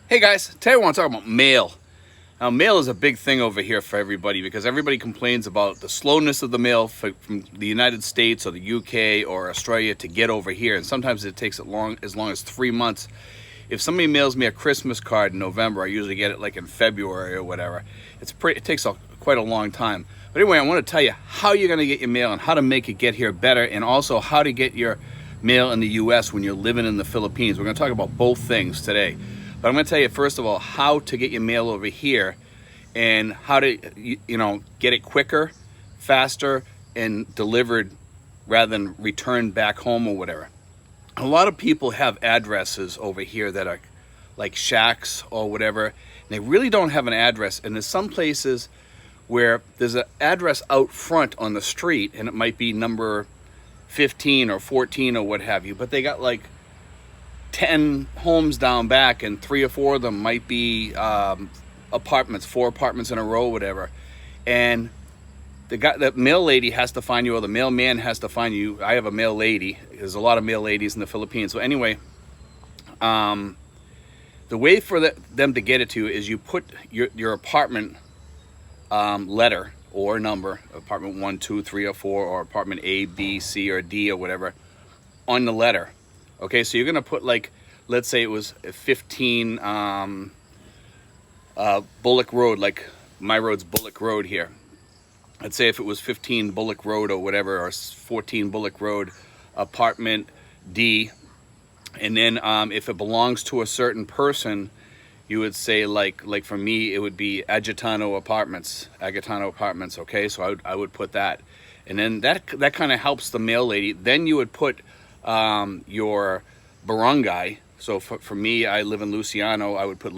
Hey guys, today I want to talk about mail. Now, mail is a big thing over here for everybody because everybody complains about the slowness of the mail from the United States or the UK or Australia to get over here, and sometimes it takes as long as 3 months. If somebody mails me a Christmas card in November, I usually get it like in February or whatever. It takes quite a long time. But anyway, I want to tell you how you're going to get your mail and how to make it get here better, and also how to get your mail in the U.S. when you're living in the Philippines. We're going to talk about both things today. But I'm going to tell you, first of all, how to get your mail over here and how to, get it quicker, faster, and delivered rather than returned back home or whatever. A lot of people have addresses over here that are like shacks or whatever, and they really don't have an address. And there's some places where there's an address out front on the street, and it might be number 15 or 14 or what have you, but they got like 10 homes down back, and 3 or 4 of them might be apartments, 4 apartments in a row, whatever. And the mail lady has to find you, or the mailman has to find you. I have a mail lady. There's a lot of mail ladies in the Philippines. So anyway, the way for them to get it to you is you put your apartment letter or number, apartment 1, 2, 3, or 4, or apartment A, B, C, or D, or whatever, on the letter. Okay, so you're gonna put, like, let's say it was 15 Bullock Road, like my road's Bullock Road here. Let's say if it was 15 Bullock Road or whatever, or 14 Bullock Road, apartment D, and then if it belongs to a certain person, you would say, like for me, it would be Agitano Apartments. Okay, so I would put that, and then that kind of helps the mail lady. Then you would put your barangay. So for me, I live in Luciano. I would put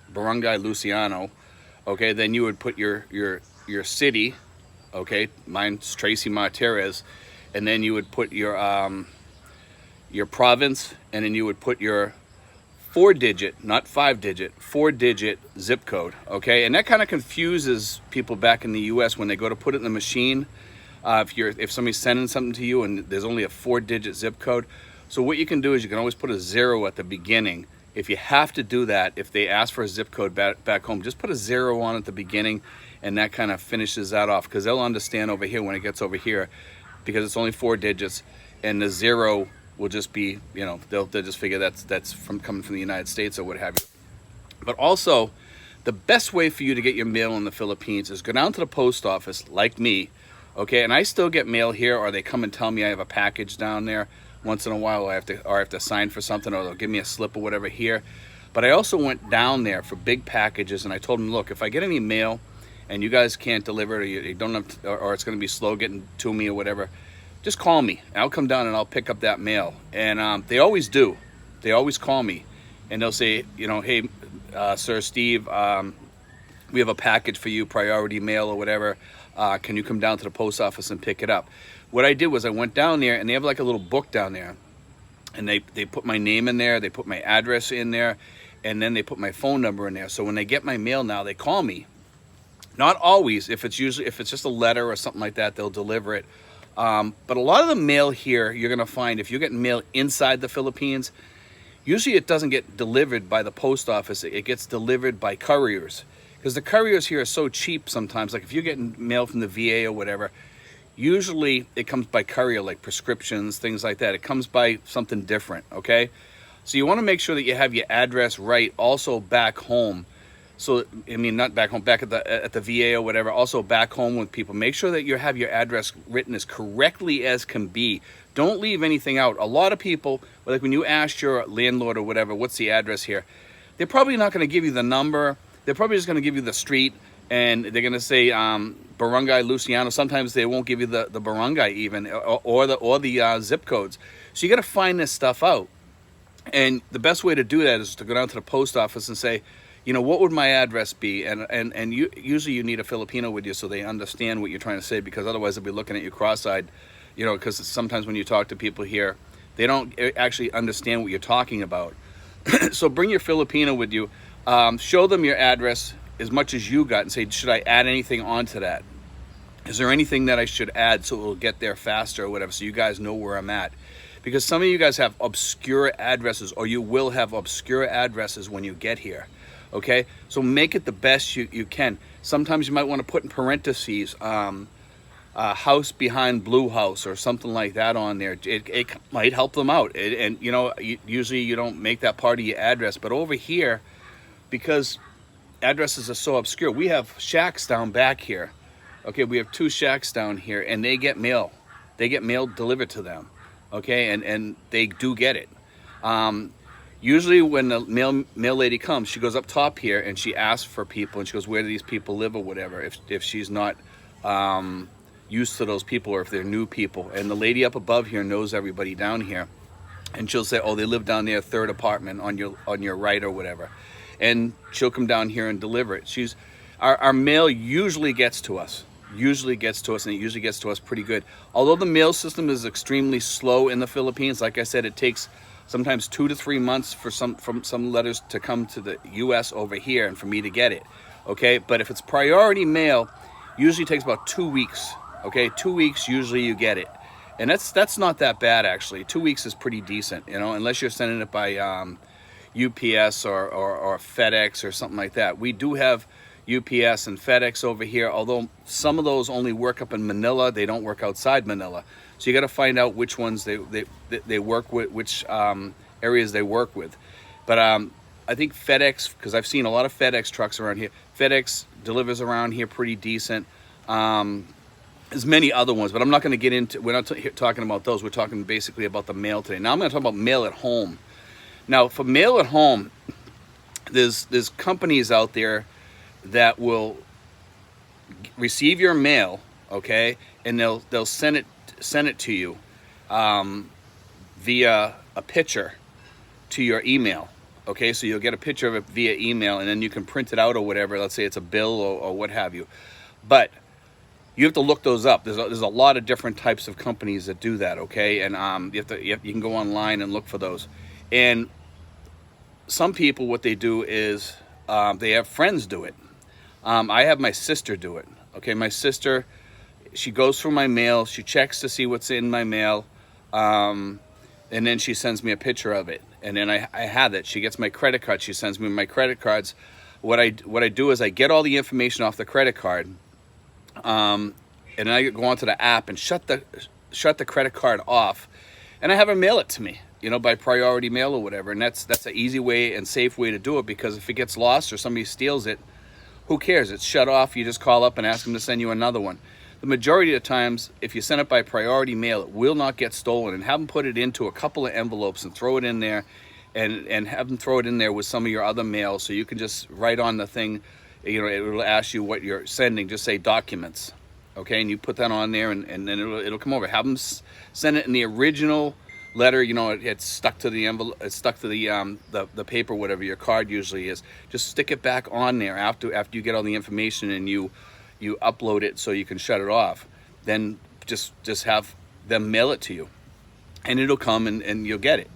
barangay Luciano. Okay, then you would put your city. Okay, mine's Tracy Martirez, and then you would put your province, and then you would put your 4-digit, not 5-digit, 4-digit zip code. Okay, and that kind of confuses people back in the U.S. when they go to put it in the machine. If somebody's sending something to you and there's only a 4-digit zip code, so what you can do is you can always put a 0 at the beginning. If you have to do that, if they ask for a zip code back home, just put a 0 on at the beginning, and that kind of finishes that off, because they'll understand over here when it gets over here, because it's only 4 digits, and the 0 will just be, they'll just figure that's coming from the United States or what have you. But also, the best way for you to get your mail in the Philippines is go down to the post office, like me. Okay, and I still get mail here, or they come and tell me I have a package down there once in a while, or I have to sign for something, or they'll give me a slip or whatever here. But I also went down there for big packages, and I told them, look, if I get any mail and you guys can't deliver it, or you don't have to, or it's going to be slow getting to me or whatever, just call me. I'll come down and I'll pick up that mail. And they always do. They always call me, and they'll say, hey, Sir Steve, we have a package for you, priority mail or whatever. Can you come down to the post office and pick it up? What I did was I went down there, and they have like a little book down there, and they put my name in there, they put my address in there, and then they put my phone number in there. So when they get my mail now, they call me. Not always. If it's just a letter or something like that, they'll deliver it. But a lot of the mail here, you're gonna find, if you're getting mail inside the Philippines, usually it doesn't get delivered by the post office. It gets delivered by couriers, because the couriers here are so cheap sometimes. Like if you're getting mail from the VA or whatever, usually it comes by courier, like prescriptions, things like that. It comes by something different, okay? So you want to make sure that you have your address right also back home. So, I mean, not back home, back at the VA or whatever, also back home with people. Make sure that you have your address written as correctly as can be. Don't leave anything out. A lot of people, like when you ask your landlord or whatever, what's the address here? They're probably not going to give you the number. They're probably just going to give you the street, and they're going to say Barangay Luciano. Sometimes they won't give you the barangay even, or the zip codes. So you got to find this stuff out. And the best way to do that is to go down to the post office and say, what would my address be? And usually you need a Filipino with you so they understand what you're trying to say, because otherwise they'll be looking at you cross-eyed, because sometimes when you talk to people here, they don't actually understand what you're talking about. So bring your Filipino with you. Show them your address as much as you got and say, should I add anything onto that? Is there anything that I should add so it will get there faster or whatever, so you guys know where I'm at? because some of you guys have obscure addresses, or you will have obscure addresses when you get here. Okay, so make it the best you can. Sometimes you might want to put in parentheses, house behind blue house or something like that on there. It might help them out. And you know, usually you don't make that part of your address, but over here, because addresses are so obscure, we have shacks down back here. Okay, we have 2 shacks down here, and they get mail. They get mail delivered to them. Okay, and they do get it. Usually when the mail lady comes, she goes up top here and she asks for people, and she goes, where do these people live or whatever, if she's not used to those people, or if they're new people. And the lady up above here knows everybody down here, and she'll say, oh, they live down there, 3rd apartment on your right or whatever. And she'll come down here and deliver it. Our mail usually gets to us. And it usually gets to us pretty good. Although the mail system is extremely slow in the Philippines, like I said, it takes sometimes 2 to 3 months for some letters to come to the U.S. over here and for me to get it. Okay, but if it's priority mail, usually takes about 2 weeks. Okay, 2 weeks usually you get it, and that's not that bad actually. 2 weeks is pretty decent, you know, unless you're sending it by UPS or FedEx or something like that. We do have UPS and FedEx over here, although some of those only work up in Manila. They don't work outside Manila. So you got to find out which ones they work with, which areas they work with. But I think FedEx, because I've seen a lot of FedEx trucks around here. FedEx delivers around here pretty decent. There's many other ones, but I'm not going to get into, we're not talking about those. We're talking basically about the mail today. Now I'm going to talk about mail at home. Now for mail at home, there's companies out there that will receive your mail, okay, and they'll send it to you via a picture to your email. Okay, so you'll get a picture of it via email, and then you can print it out or whatever. Let's say it's a bill or what have you. But you have to look those up. There's a lot of different types of companies that do that. Okay, and you can go online and look for those. And some people, what they do is they have friends do it. I have my sister do it. Okay, my sister, she goes through my mail, she checks to see what's in my mail, and then she sends me a picture of it. And then I have it. She gets my credit card. She sends me my credit cards. What I do is I get all the information off the credit card, and then I go onto the app and shut the credit card off, and I have her mail it to me, you know, by priority mail or whatever. And that's an easy way and safe way to do it, because if it gets lost or somebody steals it, who cares? It's shut off. You just call up and ask them to send you another one. The majority of the times, if you send it by priority mail, it will not get stolen. And have them put it into a couple of envelopes and throw it in there, and have them throw it in there with some of your other mail, so you can just write on the thing, you know, it will ask you what you're sending. Just say documents, okay, and you put that on there, and then it'll come over. Have them send it in the original letter, you know, it's stuck to the envelope, it's stuck to the paper, whatever your card usually is. Just stick it back on there after you get all the information and you upload it so you can shut it off. Then just have them mail it to you, and it'll come and you'll get it.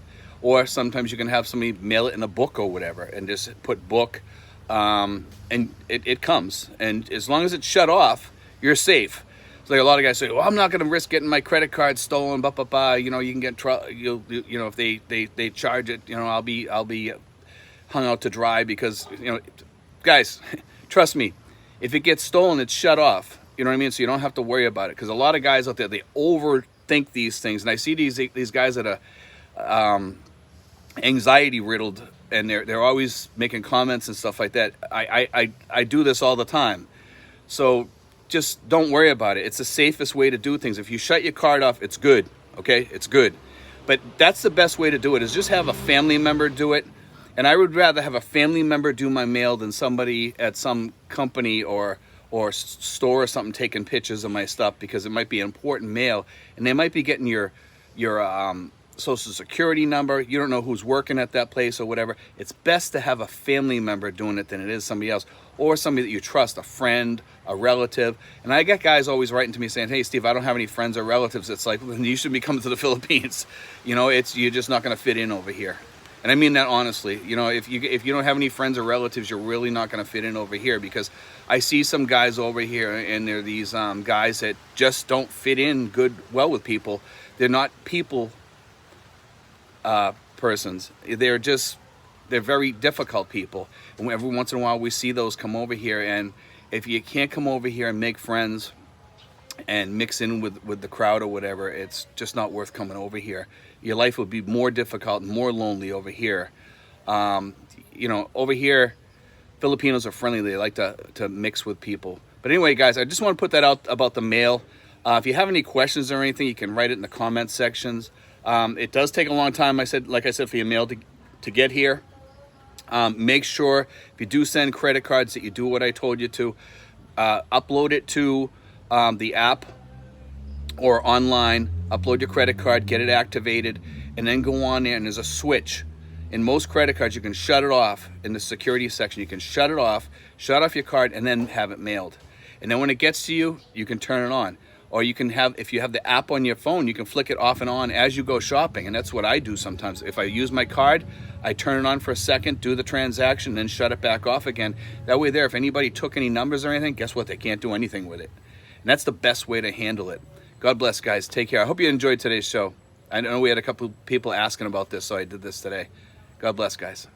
Or sometimes you can have somebody mail it in a book or whatever, and just put book, and it comes. And as long as it's shut off, you're safe. So like a lot of guys say, well, I'm not going to risk getting my credit card stolen, you know, you can get trouble, you know, if they charge it, you know, I'll be hung out to dry, because, you know, guys, trust me, if it gets stolen, it's shut off. You know what I mean? So you don't have to worry about it, because a lot of guys out there, they overthink these things. And I see these guys that are anxiety riddled, and they're always making comments and stuff like that. I do this all the time. So just don't worry about it. It's the safest way to do things. If you shut your card off, it's good. Okay, it's good. But that's the best way to do it, is just have a family member do it. And I would rather have a family member do my mail than somebody at some company or store or something taking pictures of my stuff, because it might be important mail, and they might be getting your social security number. You don't know who's working at that place or whatever. It's best to have a family member doing it than it is somebody else, or somebody that you trust, a friend, a relative. And I get guys always writing to me saying, hey Steve, I don't have any friends or relatives. It's like, well, you should be coming to the Philippines. You know, you're just not going to fit in over here. And I mean that honestly. You know, if you don't have any friends or relatives, you're really not going to fit in over here, because I see some guys over here, and they're these guys that just don't fit in well with people. They're not people persons. They're very difficult people. And every once in a while we see those come over here, and if you can't come over here and make friends and mix in with the crowd or whatever, it's just not worth coming over here. Your life would be more difficult and more lonely over here. You know, over here, Filipinos are friendly. They like to mix with people. But anyway, guys, I just want to put that out about the mail. If you have any questions or anything, you can write it in the comment sections. It does take a long time, like I said, for your mail to get here. Make sure if you do send credit cards that you do what I told you to. Upload it to the app or online. Upload your credit card, get it activated, and then go on there, and there's a switch. In most credit cards, you can shut it off. In the security section, you can shut it off, shut off your card, and then have it mailed. And then when it gets to you, you can turn it on. Or you can have, if you have the app on your phone, you can flick it off and on as you go shopping. And that's what I do sometimes. If I use my card, I turn it on for a second, do the transaction, then shut it back off again. That way there, if anybody took any numbers or anything, guess what? They can't do anything with it. And that's the best way to handle it. God bless, guys. Take care. I hope you enjoyed today's show. I know we had a couple people asking about this, so I did this today. God bless, guys.